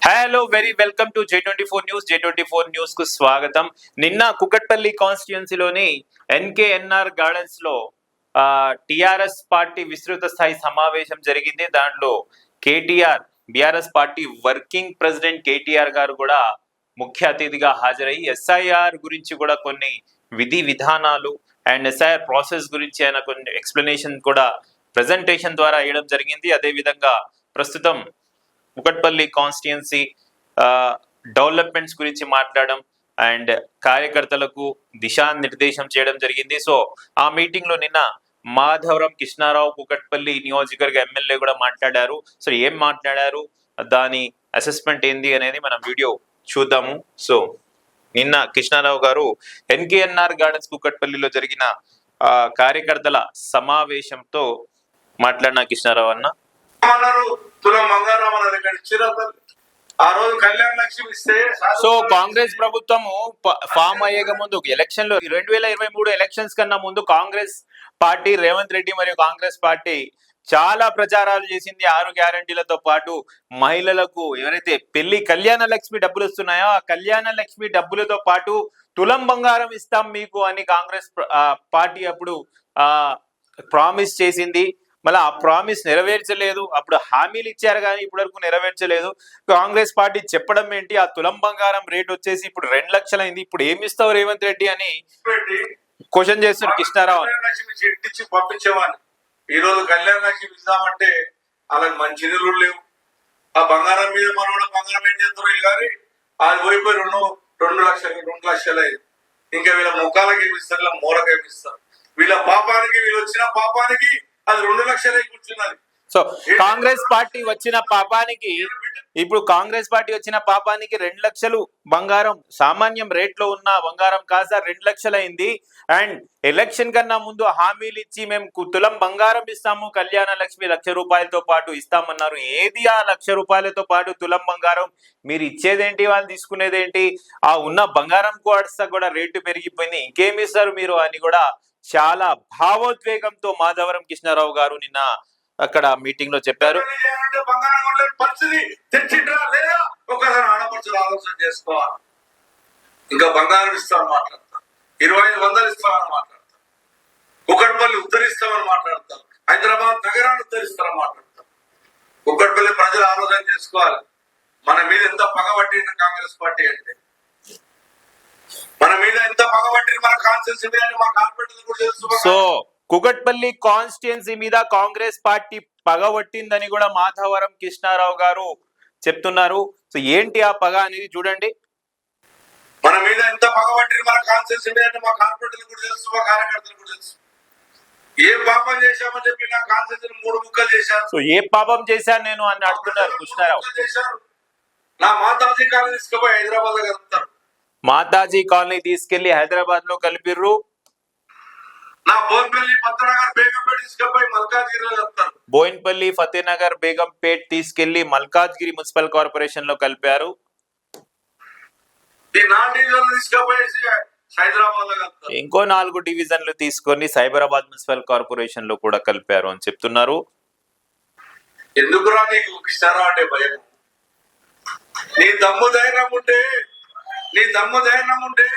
Hello very welcome to J24 news. J24 news కు స్వాగతం. నిన్న కుకట్పల్లి కాన్స్టిట్యుయెన్సీలోని ఎన్కేఎన్ఆర్ గార్డెన్స్ లో టిఆర్ఎస్ పార్టీ విస్తృత స్థాయి సమావేశం జరిగింది. దాంట్లో KTR BRS party working president KTR గారు కూడా ముఖ్య అతిథిగా హాజరై ఎస్ఐఆర్ గురించి కూడా కొన్ని విధి విధానాలు అండ్ ఎస్ఐఆర్ ప్రాసెస్ గురించి ఆయన కొన్ని ఎక్స్ప్లెనేషన్ కూడా ప్రెజెంటేషన్ ద్వారా వేయడం జరిగింది. అదేవిధంగా ప్రస్తుతం కుకట్పల్లి కాన్స్టిట్యుయెన్సీ డెవలప్మెంట్స్ గురించి మాట్లాడడం అండ్ కార్యకర్తలకు దిశానిర్దేశం చేయడం జరిగింది. సో ఆ మీటింగ్ లో నిన్న మాధవరం కృష్ణారావు కుకట్పల్లి నియోజకవర్గ ఎమ్మెల్యే కూడా మాట్లాడారు. సో ఏం మాట్లాడారు, దాని అసెస్మెంట్ ఏంది అనేది మనం వీడియో చూద్దాము. సో నిన్న కృష్ణారావు గారు ఎన్కేఎన్ఆర్ గార్డెన్స్ కుకట్పల్లిలో జరిగిన కార్యకర్తల సమావేశంతో మాట్లాడిన కృష్ణారావు అన్న సో కాంగ్రెస్ ప్రభుత్వము ఫామ్ అయ్యే ముందు ఎలక్షన్ లో 2023 ఎలక్షన్స్ కన్నా ముందు కాంగ్రెస్ పార్టీ రేవంత్ రెడ్డి మరియు కాంగ్రెస్ పార్టీ చాలా ప్రచారాలు చేసింది. 6 గ్యారంటీలతో పాటు మహిళలకు ఎవరైతే పెళ్లి కళ్యాణ లక్ష్మి డబ్బులు వస్తున్నాయో ఆ కళ్యాణ లక్ష్మి డబ్బులతో పాటు తులం బంగారం ఇస్తాం మీకు అని కాంగ్రెస్ పార్టీ అప్పుడు ప్రామిస్ చేసింది. మళ్ళీ ఆ ప్రామిస్ నెరవేర్చలేదు. అప్పుడు హామీలు ఇచ్చారు కానీ ఇప్పటి వరకు నెరవేర్చలేదు. కాంగ్రెస్ పార్టీ చెప్పడం ఏంటి, ఆ తులం బంగారం రేట్ వచ్చేసి ఇప్పుడు 2 లక్షలు అయింది, ఇప్పుడు ఏమి ఇస్తావు రేవంత్ రెడ్డి అని క్వశ్చన్ చేస్తున్నారు కృష్ణారావు. పంపించేవాడిని ఈ రోజు కళ్యాణ లక్ష్మి ఇద్దామంటే అలాగే మంచి నీళ్ళు లేవు. ఆ బంగారం మీద మనం కూడా బంగారం ఏం చేస్తారు కానీ అది పోయిపోయి 2 లక్షలు అయింది. ఇంకా వీళ్ళ ముఖాలకి ఏమిస్తారు, వీళ్ళ మూలకి ఏమిస్తారు, వీళ్ళ పాపానికి వీళ్ళు వచ్చిన పాపానికి అది 2 లక్షలే కూర్చున్నది. సో కాంగ్రెస్ పార్టీ వచ్చిన పాపానికి ఇప్పుడు కాంగ్రెస్ పార్టీ వచ్చిన పాపానికి 2 లక్షలు బంగారం సామాన్యం రేట్ లో ఉన్న బంగారం కాస్త 2 లక్షలు అయింది. అండ్ ఎలక్షన్ కన్నా ముందు హామీలు ఇచ్చి మేము తులం బంగారం ఇస్తాము, కళ్యాణ లక్ష్మి 1 లక్ష రూపాయలతో పాటు ఇస్తామన్నారు. ఏది ఆ 1 లక్ష రూపాయలతో పాటు తులం బంగారం? మీరు ఇచ్చేదేంటి, వాళ్ళు తీసుకునేదేంటి? ఆ ఉన్న బంగారం కూడా రేటు పెరిగిపోయింది, ఇంకేమి ఇస్తారు మీరు అని కూడా చాలా భావోద్వేగంతో మాధవరం కృష్ణారావు గారు నిన్న అక్కడ మీటింగ్ లో చెప్పారు. ఆలోచన చేసుకోవాలి. ఇంకా బంగారం ఇస్తామని మాట్లాడతాం, 2500 ఇస్తామని మాట్లాడతాం, కుకట్పల్లి ఉత్తరిస్తామని మాట్లాడతాం, హైదరాబాద్ నగరాన్ని ఉత్తరిస్తామని మాట్లాడతాం. కుకట్పల్లి ప్రజలు ఆలోచన చేసుకోవాలి. మన మీద ఎంత పగబట్టిన కాంగ్రెస్ పార్టీ అంటే, మన మీద ఎంత పగబట్టిన మన కాన్స్టిట్యున్సీ మీద మా కార్పొరేటర్లు కూడా తెలుసు. సో కుకట్పల్లి కాన్స్టిట్యుయెన్సీ మీద కాంగ్రెస్ పార్టీ పగబట్టిందని కూడా మాధవరం కృష్ణారావు గారు చెప్తున్నారు. సో ఏంటి ఆ పగ అనేది చూడండి. మన మీద ఎంత పగబట్టిన మన కాన్స్టిట్యున్సీ మీద మా కార్పొరేటర్లు కూడా తెలుసు, మా కార్యకర్తలు కూడా తెలుసు. ఏ పాపం చేశామని చెప్పి నా కాన్స్టిట్యున్సీ 3 ముక్కలు చేశారు. సో ఏ పాపం చేశాను నేను అని అడుగుతున్నారు కృష్ణారావు. నా మాతాజీ కాలనీ తీసుకుపోయి హైదరాబాద్ లో కలుపుతారు. మాతాజీ కాలనీ తీసుకెళ్లి హైదరాబాద్ లో కలిపిర్రు. నా బోయిన్పల్లి ఫతేనగర్ బేగంపేట తీసుకెళ్లి మల్కాజ్గిరిలో కలుపుతారు. బోయిన్పల్లి ఫతేనగర్ బేగంపేట్ తీసుకెళ్లి మల్కాజ్గిరి మున్సిపల్ కార్పొరేషన్ లో కలిపారు. ఇంకో 4 డివిజన్లు తీసుకొని సైబరాబాద్ మున్సిపల్ కార్పొరేషన్ లో కూడా కలిపారు అని చెప్తున్నారు. ఎందుకురా నీకు కృష్ణారావు అంటే భయం? నీ దమ్ము ధైర్యం ఉంటే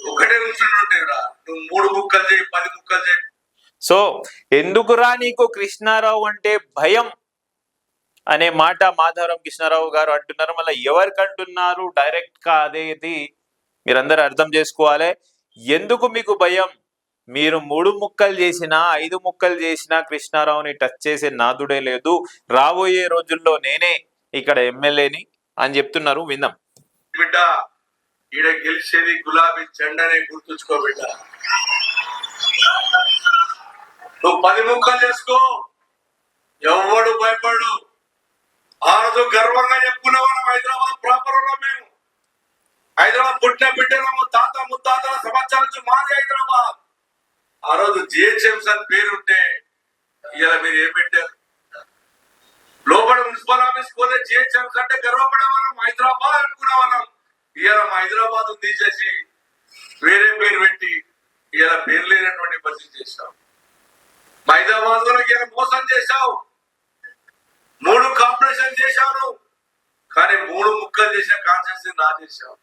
ఒకటే కూర్చుంటుంటేరా, నువ్వు 3 ముక్కలు చేయి, 10 ముక్కలు చేయి. సో ఎందుకురా నీకు కృష్ణారావు అంటే భయం అనే మాట మాధవరం కృష్ణారావు గారు అంటున్నారు. మళ్ళీ ఎవరికి అంటున్నారు డైరెక్ట్ గా అదేది మీరందరూ అర్థం చేసుకోవాలి. ఎందుకు మీకు భయం? మీరు 3 ముక్కలు చేసినా 5 ముక్కలు చేసినా కృష్ణారావుని టచ్ చేసే నాదుడే లేదు. రాబోయే రోజుల్లో నేనే ఇక్కడ ఎమ్మెల్యేని అని చెప్తున్నారు. విందాం. బిడ్డ, ఈడ గెలిచేది గులాబీ జెండానే, గుర్తుంచుకో బిడ్డ. నువ్వు 10 ముక్కలు చేసుకో, ఎవడు భయపడు. ఆ రోజు గర్వంగా చెప్పుకున్నావు, హైదరాబాద్ ప్రాపర్ ఉన్నాం మేము. హైదరాబాద్ పుట్టిన బిడ్డలము, తాత ముత్తాతల సంవత్సరాల నుంచి మాది హైదరాబాద్. ఆ రోజు జిహెచ్ఎంసీ అని పేరుంటే ఇలా మీరు ఏం పెట్టారు? లోపల మున్సిపల్ ఆఫీస్ పోతే జిహెచ్ఎంసీ అంటే గర్వపడే వాళ్ళం, హైదరాబాద్ అనుకునే వాళ్ళం. ఇలా మా హైదరాబాద్ తీసేసి వేరే పేరు పెట్టి ఇలా పేరు లేనటువంటి పరిస్థితి చేశావు. హైదరాబాద్ లో ఇలా మోసం చేశావు. 3 కార్పొరేషన్ చేశావు. మూడు ముక్కలు చేసిన కాన్స్టిట్యూన్సీ నా చేశావు.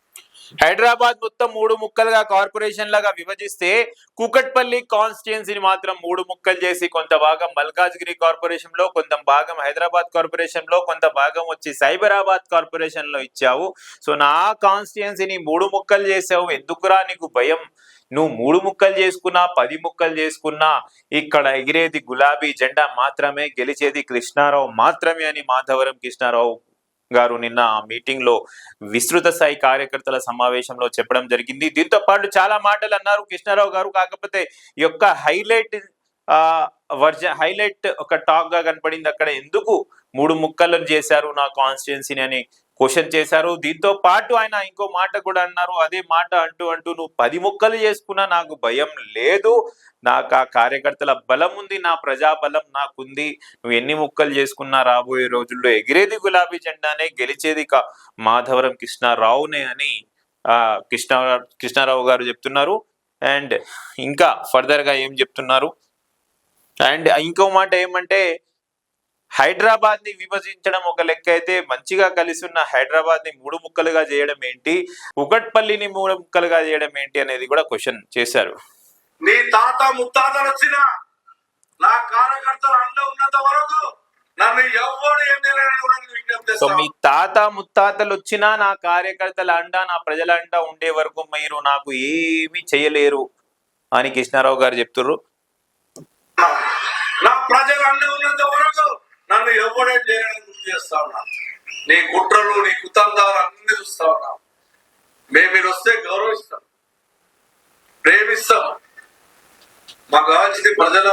హైదరాబాద్ మొత్తం 3 ముక్కలుగా కార్పొరేషన్ లాగా విభజిస్తే కూకట్పల్లి కాన్స్టిట్యుయెన్సీని మాత్రం 3 ముక్కలు చేసి కొంత భాగం మల్కాజ్గిరి కార్పొరేషన్ లో, కొంత భాగం హైదరాబాద్ కార్పొరేషన్ లో, కొంత భాగం వచ్చి సైబరాబాద్ కార్పొరేషన్ లో ఇచ్చావు. సో నా కాన్స్టిట్యుయెన్సీని 3 ముక్కలు చేసావు. ఎందుకురా నీకు భయం? నువ్వు 3 ముక్కలు చేసుకున్నా 10 ముక్కలు చేసుకున్నా ఇక్కడ ఎగిరేది గులాబీ జెండా మాత్రమే, గెలిచేది కృష్ణారావు మాత్రమే అని మాధవరం కృష్ణారావు గారు నిన్న మీటింగ్ లో విస్తృత స్థాయి కార్యకర్తల సమావేశంలో చెప్పడం జరిగింది. దీంతో పాటు చాలా మాటలు అన్నారు కృష్ణారావు గారు. కాకపోతే ఈ యొక్క హైలైట్ ఒక టాక్ గా కనపడింది అక్కడ. ఎందుకు 3 ముక్కలను చేశారు నా కాన్స్టిట్యుయెన్సీని అని క్వశ్చన్ చేశారు. దీంతో పాటు ఆయన ఇంకో మాట కూడా అన్నారు. అదే మాట అంటూ నువ్వు 10 ముక్కలు చేసుకున్నా నాకు భయం లేదు, నాకు ఆ కార్యకర్తల బలం ఉంది, నా ప్రజా బలం నాకుంది. నువ్వు ఎన్ని ముక్కలు చేసుకున్నా రాబోయే రోజుల్లో ఎగిరేది గులాబీ జెండానే, గెలిచేది మాధవరం కృష్ణారావునే అని కృష్ణారావు గారు చెప్తున్నారు. అండ్ ఇంకా ఫర్దర్ గా ఏం చెప్తున్నారు అండ్ ఇంకో మాట ఏమంటే, హైదరాబాద్ ని విభజించడం ఒక లెక్క అయితే, మంచిగా కలిసి ఉన్న హైదరాబాద్ ని 3 ముక్కలుగా చేయడం ఏంటి, కుకట్పల్లిని 3 ముక్కలుగా చేయడం ఏంటి అనేది కూడా క్వశ్చన్ చేశారు. నీ తాత ముత్తాతలు వచ్చిన నా కార్యకర్తలు అండ ఉన్నంత వరకు నన్ను ఎవరు ఏం విజ్ఞప్తి. సో మీ తాత ముత్తాతలు వచ్చినా నా కార్యకర్తల అండ, నా ప్రజల అండ ఉండే వరకు మీరు నాకు ఏమీ చేయలేరు అని కృష్ణారావు గారు చెప్తున్నారు. నా ప్రజలు అండ ఉన్నంత వరకు నన్ను ఎవడే చేయడానికి గుర్తు చేస్తా ఉన్నా. నీ కుట్రలు, నీ కుతంత్రాలు అన్ని చూస్తా ఉన్నా. మేము మీరు వస్తే గౌరవిస్తాం, ప్రేమిస్తాం. మాకు కావాల్సింది ప్రజల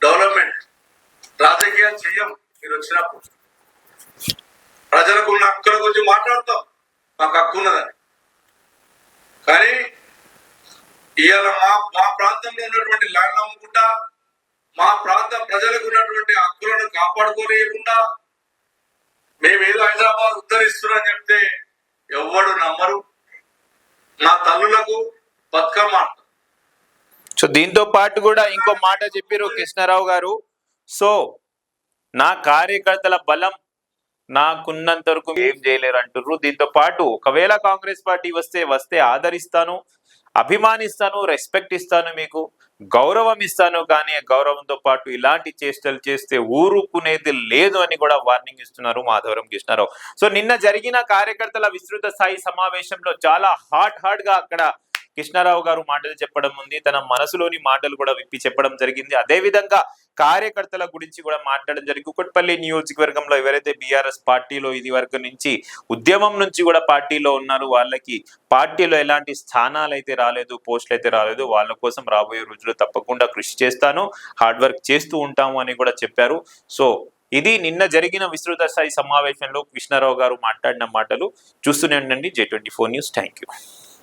డెవలప్మెంట్. రాజకీయాలు చెయ్యం. మీరు వచ్చినప్పుడు ప్రజలకు ఉన్న హక్కుల గురించి మాట్లాడతాం, మాకు హక్కు ఉన్నదని. కానీ ఇవాళ మా ప్రాంతంలో ఉన్నటువంటి ల్యాండ్ అమ్ముకుంటా, మా ప్రాంత ప్రజలకు ఉన్నటువంటి హక్కులను కాపాడుకోలేకుండా మేమేదో హైదరాబాద్ ఉద్ధరిస్తున్నారని చెప్తే ఎవ్వడు నమ్మరు. నా తల్లులకు బతుకమ్మ. సో దీంతో పాటు కూడా ఇంకో మాట చెప్పారు కృష్ణారావు గారు. సో నా కార్యకర్తల బలం నాకున్నంత వరకు ఏం చేయలేరు అంటుర్రు. దీంతో పాటు ఒకవేళ కాంగ్రెస్ పార్టీ వస్తే ఆదరిస్తాను, అభిమానిస్తాను, రెస్పెక్ట్ ఇస్తాను, మీకు గౌరవం ఇస్తాను. కానీ గౌరవంతో పాటు ఇలాంటి చేష్టలు చేస్తే ఊరుకునేది లేదు అని కూడా వార్నింగ్ ఇస్తున్నారు మాధవరం కృష్ణారావు. సో నిన్న జరిగిన కార్యకర్తల విస్తృత స్థాయి సమావేశంలో చాలా హాట్ గా అక్కడ కృష్ణారావు గారు మాటలు చెప్పడం ఉంది. తన మనసులోని మాటలు కూడా విప్పి చెప్పడం జరిగింది. అదే విధంగా కార్యకర్తల గురించి కూడా మాట్లాడడం జరిగింది. కుకట్పల్లి నియోజకవర్గంలో ఎవరైతే బీఆర్ఎస్ పార్టీలో ఇది వరకు నుంచి ఉద్యమం నుంచి కూడా పార్టీలో ఉన్నారు, వాళ్ళకి పార్టీలో ఎలాంటి స్థానాలు అయితే రాలేదు, పోస్టులు అయితే రాలేదు, వాళ్ళ కోసం రాబోయే రోజుల్లో తప్పకుండా కృషి చేస్తాను, హార్డ్ వర్క్ చేస్తూ ఉంటాము అని కూడా చెప్పారు. సో ఇది నిన్న జరిగిన విస్తృత స్థాయి సమావేశంలో కృష్ణారావు గారు మాట్లాడిన మాటలు. చూస్తూనే ఉండండి J24 న్యూస్. Thank you.